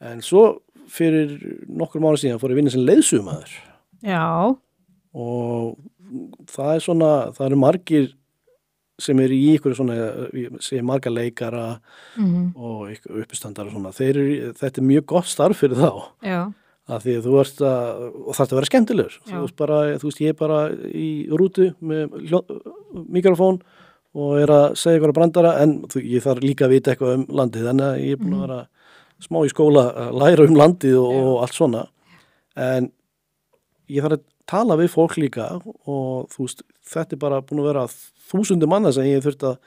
En svo fyrir nokkrum ára síðan fór ég að vinna sem leiðsögumaður. Já. Og það eru margir sem eru í ykkur svona, sem marga leikara og uppistandar og svona. Þetta er mjög gott starf fyrir þá. Já. Af því að þú ert og þarft að vera skemmtilegur. Þú veist, ég er bara í rútu með mikrofón og er að segja ykkur að brandara, en ég þarf líka að vita eitthvað um landið, þannig að ég er búin að vera smá í skóla að læra um landið og allt svona. En ég þarf að tala við fólk líka og þú veist, þetta er bara búin að vera 1000 manna sem ég þurft að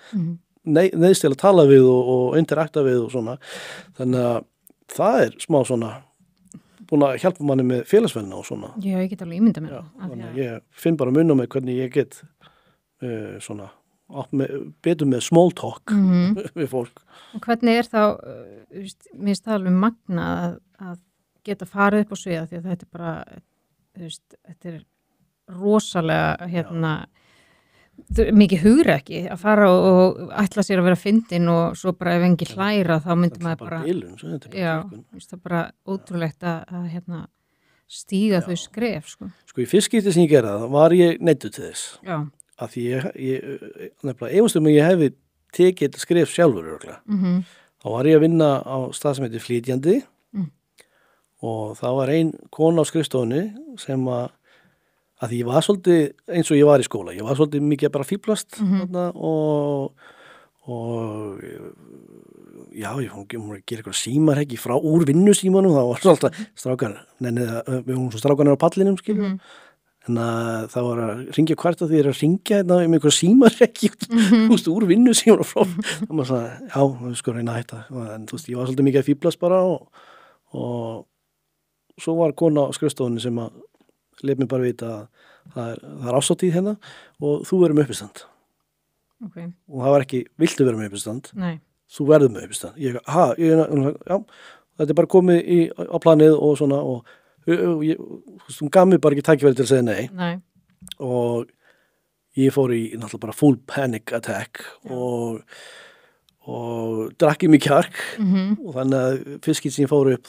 neyðst til að tala við og interakta við og svona. Þannig að það er smá svona búin að hjálpa manni með félagsvenna og svona. Já, ég get alveg ímynda með það. Þannig að ég finn bara mun á mig hvernig ég get svona betur með small talk við fólk. Og hvernig er þá, mér finnst það alveg magna að geta farið upp á sviða, því að þetta er bara, þetta er rosalega mikið hugrekki að fara og ætla sér að vera fyndin og svo bara ef engi hlæra þá myndi maður bara það er bara ótrúlegt að stíga þau skref sko í fyrst skipti sem ég gerði það var ég neyddur til þess af því ég nefnilega efast ég hefði tekið þetta skref sjálfur þá var ég að vinna á stað sem heitir Flytjandi og það var ein kona á skrifstofunni sem að því ég var svolítið eins og ég var í skóla, ég var svolítið mikið bara fíblast og já, ég fór að gera eitthvað símarheggi frá úr vinnusímanum, það var svolítið strákar, við vorum svo strákarnir á pallinum, skiljum, en það var að ringja hvert að því að ringja með eitthvað símarheggi úr vinnusímanum frá, það var svona, já, við sko reyna að hætta, en þú veist, ég var svolítið mikið fíblast bara og svo var kona á skrifstofunni sem að lef mér bara vita að það er ásatíð hérna og þú verður með uppistand. Og það var ekki, viltu vera með uppistand? Nei. Þú verður með uppistand. Já, þetta er bara komið á planið og svona og hún gaf mér bara ekki tækifæri til að segja nei. Nei. Og ég fór í náttúrulega bara full panic attack og drakk í mig kjark og þannig að fiskinn sem ég fór upp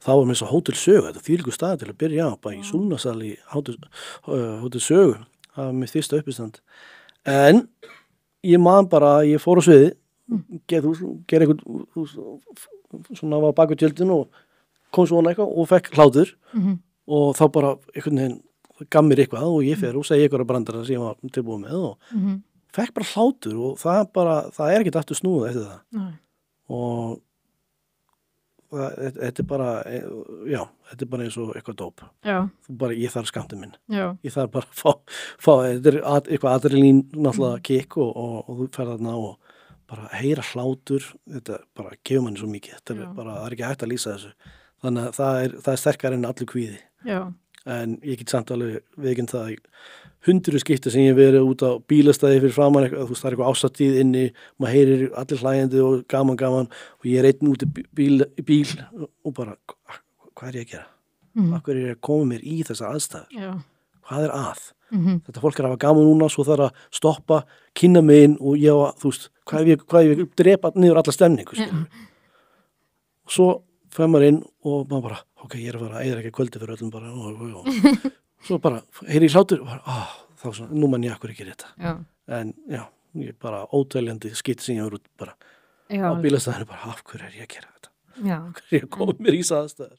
þá var mér svo Hótel Sögu, þetta þvílíkur staður til að byrja á, bara í Súlnasal í Hótel Sögu, það var mér fyrsta uppistand. En ég man bara, ég fór á sviði, gerði eitthvað, svona var bak við tjöldin og kom svona eitthvað og fekk hlátur og þá bara einhvern veginn gaf mér eitthvað og ég fer og segi eitthvað brandara sem ég var tilbúið með og fekk bara hlátur og það er ekkert aftur snúið eftir það. Nei. Og þetta er bara þetta er bara eins og eitthvað dóp ég þarf skammtinn minn ég þarf bara að fá þetta er eitthvað adrenalín náttúrulega kick og þú ferð þarna og bara heyra hlátur þetta bara gefur manni svo mikið þetta er bara, það er ekki hægt að lýsa þessu þannig að það er sterkar en allir kvíði en ég get samt alveg viðurkennt það 100 skipti sem ég hef verið út á bílastæði fyrir framan eitthvað, þú veist, það er eitthvað ásatíð inni, maður heyrir allir hlæjandi og gaman og ég er einn út í bíl og bara, hvað er ég að gera? Af hverju er ég að koma mér í þessar aðstæður? Hvað er að? Þetta fólk er að hafa gaman núna, svo þarf að stoppa, kynna mig inn og ég, þú veist, hvað ef ég drepa niður alla stemningu, og svo fer maður inn og maður bara, ok, ég er að fara að eyða ekki kvöldi fyrir öllum bara, svo bara, heyri ég hlátur og bara, þá svona, nú man ég akkur ekki þetta. En já, ég er bara óteljandi skipt sem ég hefur út bara á bílastæðinu bara, af hverju er ég að gera þetta? Af hverju er ég að koma mér í þessar aðstæður?